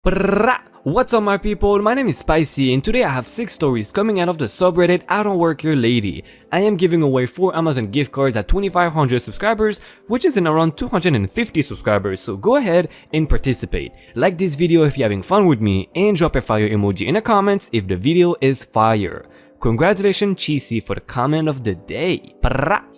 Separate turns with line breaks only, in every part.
What's up my people, my name is Spicy and today I have 6 stories coming out of the subreddit IDontWorkHereLady. I am giving away 4 Amazon gift cards at 2500 subscribers, which is in around 250 subscribers, so go ahead and participate. Like this video if you're having fun with me and drop a fire emoji in the comments if the video is fire. Congratulations Cheesy for the comment of the day.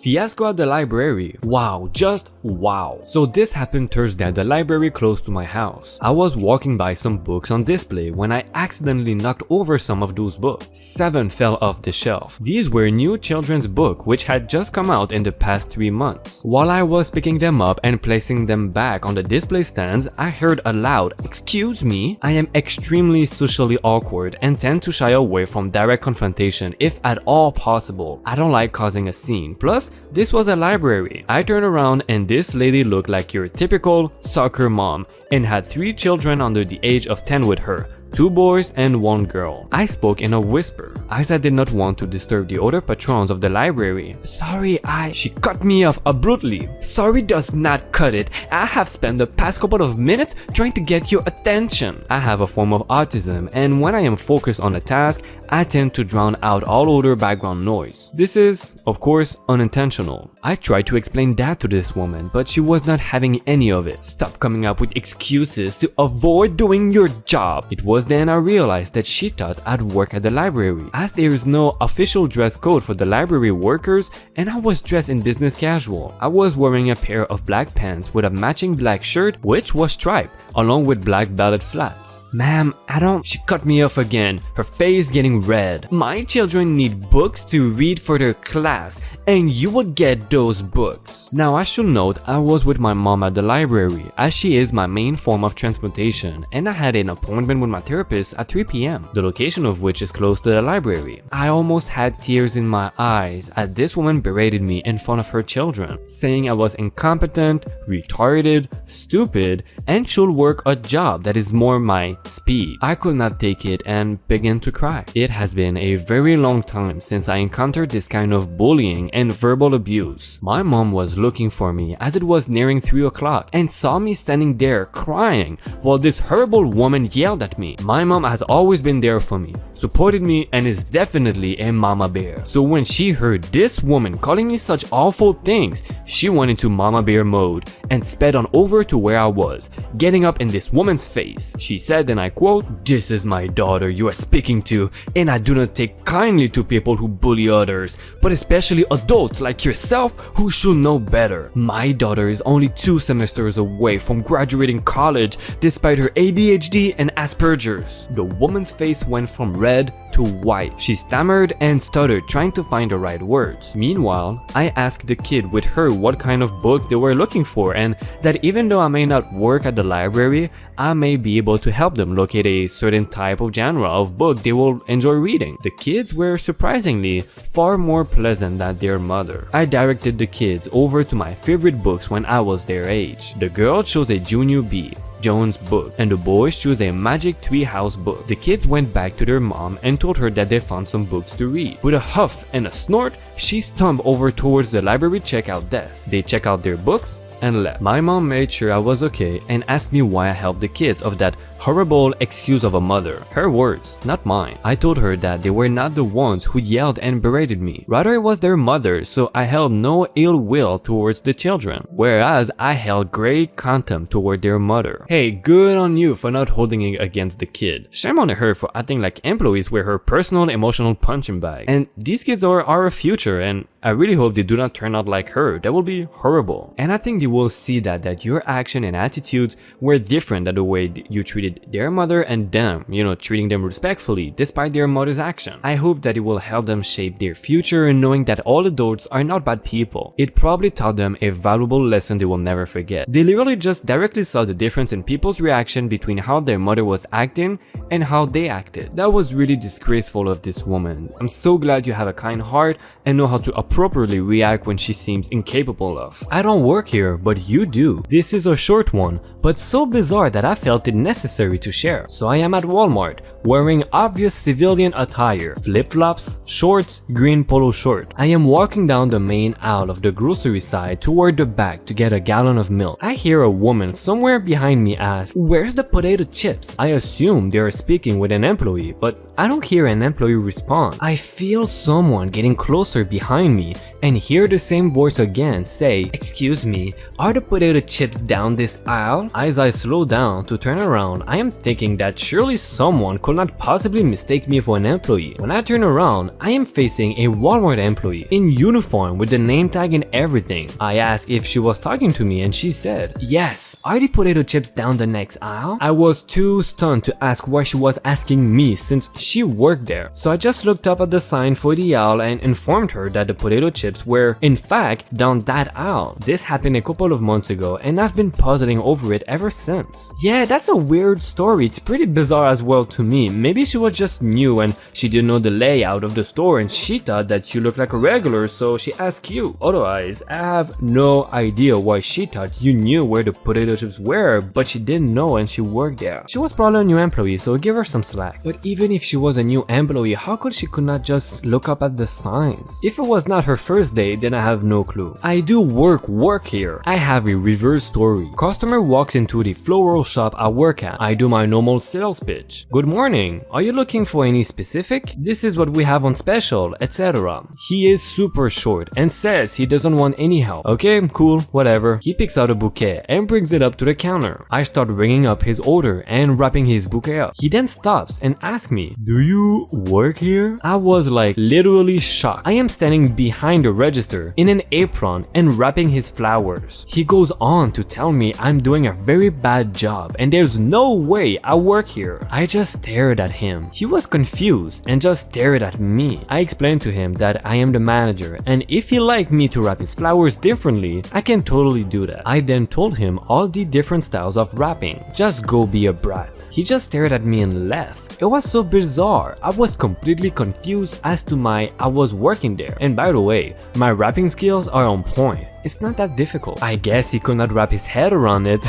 Fiasco at the library. Wow, just wow. So this happened Thursday at the library close to my house. I was walking by some books on display when I accidentally knocked over some of those books. 7 fell off the shelf. These were new children's books which had just come out in the past 3 months. While I was picking them up and placing them back on the display stands, I heard a loud, "Excuse me?" I am extremely socially awkward and tend to shy away from direct confrontation if at all possible. I don't like causing a scene. Plus, this was a library. I turned around and this lady looked like your typical soccer mom and had 3 children under the age of 10 with her. 2 boys and 1 girl. I spoke in a whisper, as I did not want to disturb the other patrons of the library. "Sorry, She cut me off abruptly. "Sorry does not cut it. I have spent the past couple of minutes trying to get your attention." I have a form of autism, and when I am focused on a task, I tend to drown out all other background noise. This is, of course, unintentional. I tried to explain that to this woman, but she was not having any of it. "Stop coming up with excuses to avoid doing your job." It was then I realized that she thought I'd work at the library, as there is no official dress code for the library workers and I was dressed in business casual. I was wearing a pair of black pants with a matching black shirt which was striped, along with black velvet flats. "Ma'am, I don't..." She cut me off again, her face getting red. "My children need books to read for their class, and you would get those books." Now I should note I was with my mom at the library, as she is my main form of transportation, and I had an appointment with my therapist at 3 p.m, the location of which is close to the library. I almost had tears in my eyes as this woman berated me in front of her children, saying I was incompetent, retarded, stupid, and should work a job that is more my speed. I could not take it and began to cry. It has been a very long time since I encountered this kind of bullying and verbal abuse. My mom was looking for me as it was nearing 3 o'clock and saw me standing there crying while this horrible woman yelled at me. My mom has always been there for me, supported me, and is definitely a mama bear. So when she heard this woman calling me such awful things, she went into mama bear mode and sped on over to where I was, getting up in this woman's face. She said, and I quote, "This is my daughter you are speaking to, and I do not take kindly to people who bully others, but especially adults like yourself who should know better. My daughter is only 2 semesters away from graduating college despite her ADHD and Asperger's." The woman's face went from red to white. She stammered and stuttered, trying to find the right words. Meanwhile, I asked the kid with her what kind of books they were looking for, and that even though I may not work at the library, I may be able to help them locate a certain type of genre of book they will enjoy reading. The kids were surprisingly far more pleasant than their mother. I directed the kids over to my favorite books when I was their age. The girl chose a Junior B Jones book, and the boys chose a Magic Tree House book. The kids went back to their mom and told her that they found some books to read. With a huff and a snort, she stomped over towards the library checkout desk. They checked out their books and left. My mom made sure I was okay and asked me why I helped the kids of that horrible excuse of a mother. Her words, not mine. I told her that they were not the ones who yelled and berated me. Rather, it was their mother, so I held no ill will towards the children, whereas I held great contempt toward their mother. Hey, good on you for not holding it against the kid. Shame on her for acting like employees were her personal emotional punching bag. And these kids are our future, and I really hope they do not turn out like her. That will be horrible. And I think they will see that your action and attitudes were different than the way you treated their mother and them, treating them respectfully despite their mother's action. I hope that it will help them shape their future and knowing that all adults are not bad people. It probably taught them a valuable lesson they will never forget. They literally just directly saw the difference in people's reaction between how their mother was acting and how they acted. That was really disgraceful of this woman. I'm so glad you have a kind heart and know how to appropriately react when she seems incapable of. I don't work here, but you do. This is a short one, but so bizarre that I felt it necessary necessary to share. So I am at Walmart, wearing obvious civilian attire, flip-flops, shorts, green polo shirt. I am walking down the main aisle of the grocery side toward the back to get a gallon of milk. I hear a woman somewhere behind me ask, "Where's the potato chips?" I assume they are speaking with an employee, but I don't hear an employee respond. I feel someone getting closer behind me and hear the same voice again say, "Excuse me, are the potato chips down this aisle?" As I slow down to turn around, I am thinking that surely someone could not possibly mistake me for an employee. When I turn around, I am facing a Walmart employee in uniform with the name tag and everything. I asked if she was talking to me and she said, "Yes, are the potato chips down the next aisle?" I was too stunned to ask why she was asking me since she worked there. So I just looked up at the sign for the aisle and informed her that the potato chips were in fact down that aisle. This happened a couple of months ago and I've been puzzling over it ever since. Yeah, that's a weird story. It's pretty bizarre as well to me. Maybe she was just new and she didn't know the layout of the store and she thought that you looked like a regular, so she asked you. Otherwise, I have no idea why she thought you knew where the potato chips were, but she didn't know and she worked there. She was probably a new employee, so give her some slack. But even if she was a new employee, how could she could not just look up at the signs? If it was not her first day, then I have no clue. I do work here. I have a reverse story. Customer walks into the floral shop I work at. I do my normal sales pitch. "Good morning. Are you looking for any specific? This is what we have on special, etc." He is super short and says he doesn't want any help. Okay, cool, whatever. He picks out a bouquet and brings it up to the counter. I start ringing up his order and wrapping his bouquet up. He then stops and asks me, "Do you work here?" I was like literally shocked. I am standing behind the register in an apron and wrapping his flowers. He goes on to tell me I'm doing a very bad job and there's no way I work here. I just stared at him. He was confused and just stared at me. I explained to him that I am the manager and if he liked me to wrap his flowers differently, I can totally do that. I then told him all the different styles of wrapping. Just go be a brat. He just stared at me and left. It was so bizarre. I was completely confused as to I was working there. And by the way, my wrapping skills are on point. It's not that difficult. I guess he could not wrap his head around it.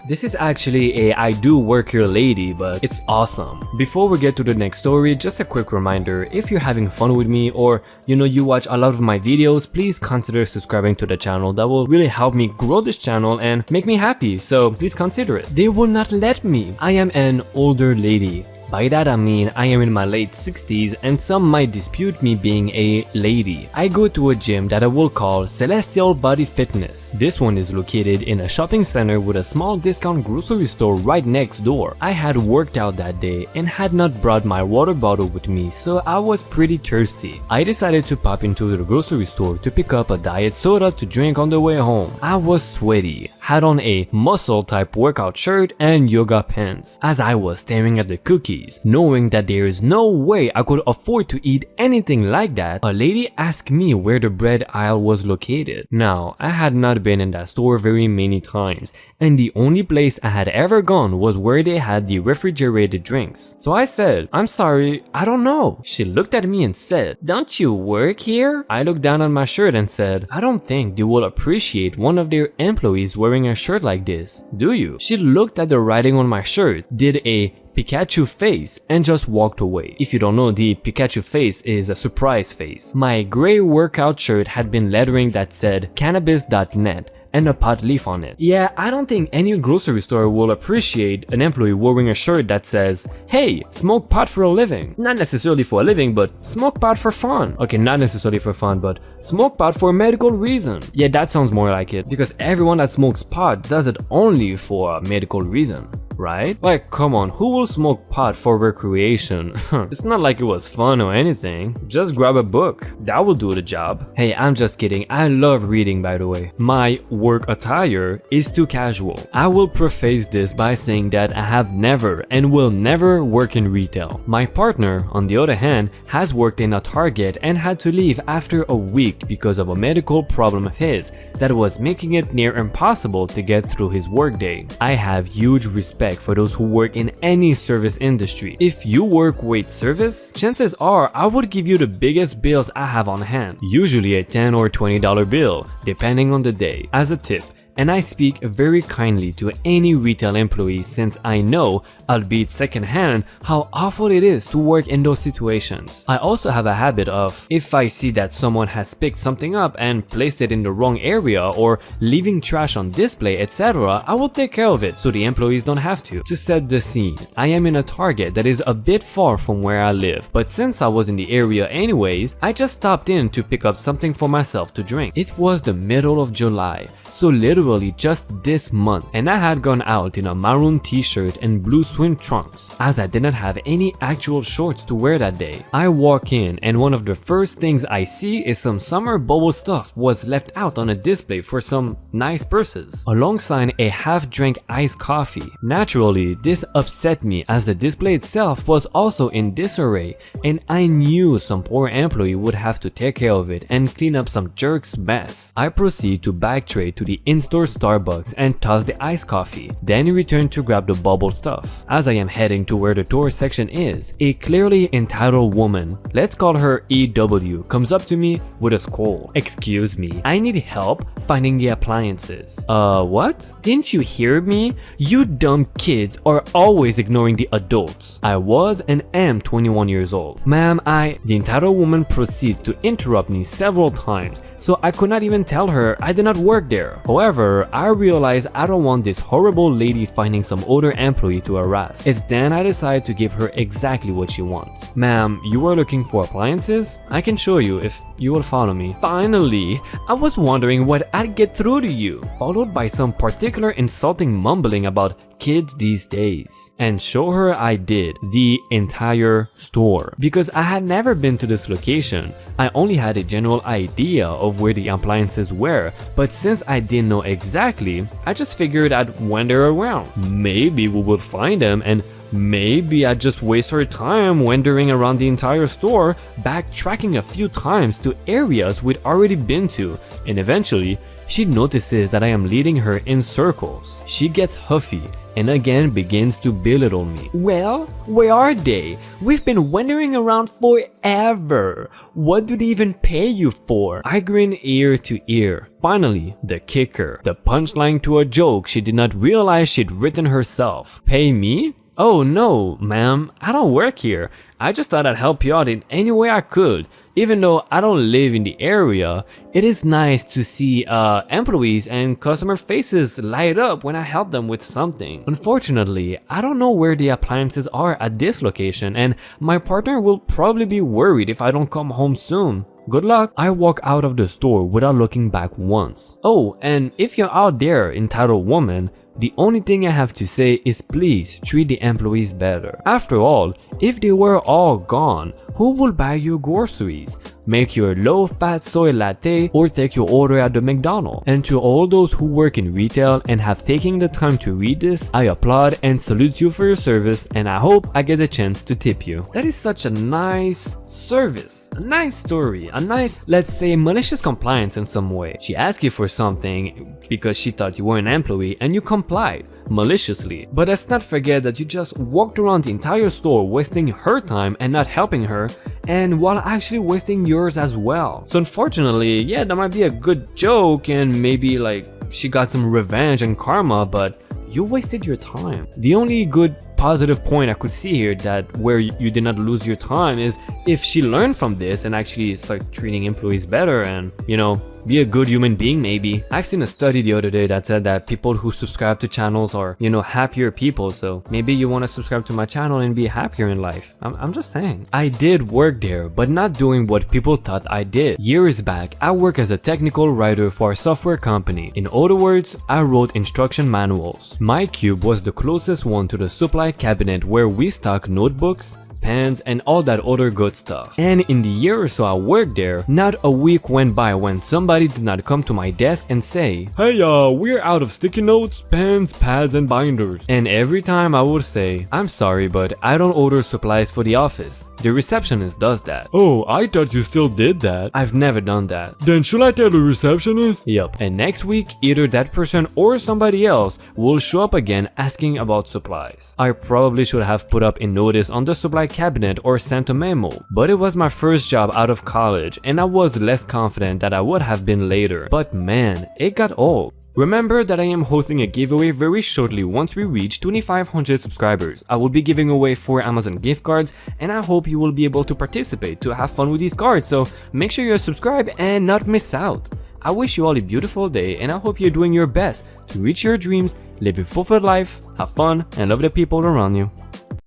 This is actually a I do work here lady, but it's awesome. Before we get to the next story, just a quick reminder, if you're having fun with me or you watch a lot of my videos, please consider subscribing to the channel. That will really help me grow this channel and make me happy, so please consider it. They will not let me. I am an older lady. By that I mean I am in my late 60s and some might dispute me being a lady. I go to a gym that I will call Celestial Body Fitness. This one is located in a shopping center with a small discount grocery store right next door. I had worked out that day and had not brought my water bottle with me, so I was pretty thirsty. I decided to pop into the grocery store to pick up a diet soda to drink on the way home. I was sweaty, had on a muscle type workout shirt and yoga pants. As I was staring at the cookies, knowing that there is no way I could afford to eat anything like that, a lady asked me where the bread aisle was located. Now, I had not been in that store very many times, and the only place I had ever gone was where they had the refrigerated drinks. So I said, "I'm sorry, I don't know." She looked at me and said, "Don't you work here?" I looked down at my shirt and said, "I don't think they will appreciate one of their employees wearing a shirt like this, do you?" She looked at the writing on my shirt, did a Pikachu face and just walked away. If you don't know, the Pikachu face is a surprise face. My gray workout shirt had been lettering that said cannabis.net and a pot leaf on it. Yeah, I don't think any grocery store will appreciate an employee wearing a shirt that says, "Hey, smoke pot for a living." Not necessarily for a living, but smoke pot for fun. Okay, not necessarily for fun, but smoke pot for a medical reason. Yeah, that sounds more like it, because everyone that smokes pot does it only for a medical reason, right? Like, come on, who will smoke pot for recreation? It's not like it was fun or anything. Just grab a book. That will do the job. Hey, I'm just kidding. I love reading, by the way. My work attire is too casual. I will preface this by saying that I have never and will never work in retail. My partner, on the other hand, has worked in a Target and had to leave after a week because of a medical problem of his that was making it near impossible to get through his workday. I have huge respect for those who work in any service industry. If you work wait service, chances are I would give you the biggest bills I have on hand, usually a $10 or $20 bill, depending on the day, as a tip. and I speak very kindly to any retail employee since I know, albeit secondhand, how awful it is to work in those situations. I also have a habit of, if I see that someone has picked something up and placed it in the wrong area or leaving trash on display, etc., I will take care of it so the employees don't have to. To set the scene, I am in a Target that is a bit far from where I live, but since I was in the area anyways, I just stopped in to pick up something for myself to drink. It was the middle of July, so literally just this month, and I had gone out in a maroon t-shirt and blue swim trunks, as I didn't have any actual shorts to wear that day. I walk in and one of the first things I see is some summer bubble stuff was left out on a display for some nice purses, alongside a half-drank iced coffee. Naturally, this upset me as the display itself was also in disarray, and I knew some poor employee would have to take care of it and clean up some jerk's mess. I proceed to backtrace to the in-store Starbucks and toss the iced coffee, then return to grab the bubble stuff. As I am heading to where the tour section is, a clearly entitled woman, let's call her EW, comes up to me with a scowl. "Excuse me, I need help finding the appliances." What? Didn't you hear me? You dumb kids are always ignoring the adults. I was and am 21 years old. "Ma'am, The entitled woman proceeds to interrupt me several times, so I could not even tell her I did not work there. However, I realized I don't want this horrible lady finding some older employee to harass. It's then I decide to give her exactly what she wants. "Ma'am, you are looking for appliances? I can show you if you will follow me." Finally, I was wondering what I'd get through to you, followed by some particular insulting mumbling about kids these days, and show her I did the entire store. Because I had never been to this location, I only had a general idea of where the appliances were, but since I didn't know exactly, I just figured I'd wander around. Maybe we would find them, and maybe I'd just waste her time wandering around the entire store, backtracking a few times to areas we'd already been to, and eventually, she notices that I am leading her in circles. She gets huffy and again begins to belittle me. "Well, where are they? We've been wandering around forever. What do they even pay you for?" I grin ear to ear. Finally, the kicker, the punchline to a joke she did not realize she'd written herself. "Pay me? Oh no, ma'am, I don't work here. I just thought I'd help you out in any way I could. Even though I don't live in the area, it is nice to see employees and customer faces light up when I help them with something. Unfortunately, I don't know where the appliances are at this location, and my partner will probably be worried if I don't come home soon. Good luck." I walk out of the store without looking back once. "Oh, and if you're out there, entitled woman, the only thing I have to say is please treat the employees better. After all, if they were all gone, who will buy your groceries? Make your low-fat soy latte or take your order at the McDonald's." And to all those who work in retail and have taken the time to read this, I applaud and salute you for your service, and I hope I get a chance to tip you. That is such a nice service, a nice story, a nice, let's say, malicious compliance in some way. She asked you for something because she thought you were an employee and you complied maliciously. But let's not forget that you just walked around the entire store wasting her time and not helping her, and while actually wasting yours as well. So unfortunately, yeah, that might be a good joke and maybe like she got some revenge and karma, but you wasted your time. The only good positive point I could see here that where you did not lose your time is if she learned from this and actually start treating employees better and, you know, be a good human being maybe. I've seen a study the other day that said that people who subscribe to channels are, you know, happier people, so maybe you want to subscribe to my channel and be happier in life. I'm just saying. I did work there, but not doing what people thought I did. Years back, I worked as a technical writer for a software company. In other words, I wrote instruction manuals. My cube was the closest one to the supply cabinet where we stock notebooks, pens, and all that other good stuff. And in the year or so I worked there, not a week went by when somebody did not come to my desk and say, "Hey, we're out of sticky notes, pens, pads, and binders." And every time I would say, "I'm sorry, but I don't order supplies for the office. The receptionist does that." "Oh, I thought you still did that." "I've never done that." "Then should I tell the receptionist?" Yup. And next week, either that person or somebody else will show up again asking about supplies. I probably should have put up a notice on the supply cabinet or sent a memo, but it was my first job out of college and I was less confident that I would have been later. But man, it got old. Remember that I am hosting a giveaway very shortly once we reach 2500 subscribers. I will be giving away 4 Amazon gift cards and I hope you will be able to participate to have fun with these cards, so make sure you're subscribed and not miss out. I wish you all a beautiful day and I hope you're doing your best to reach your dreams, live a fulfilled life, have fun, and love the people around you.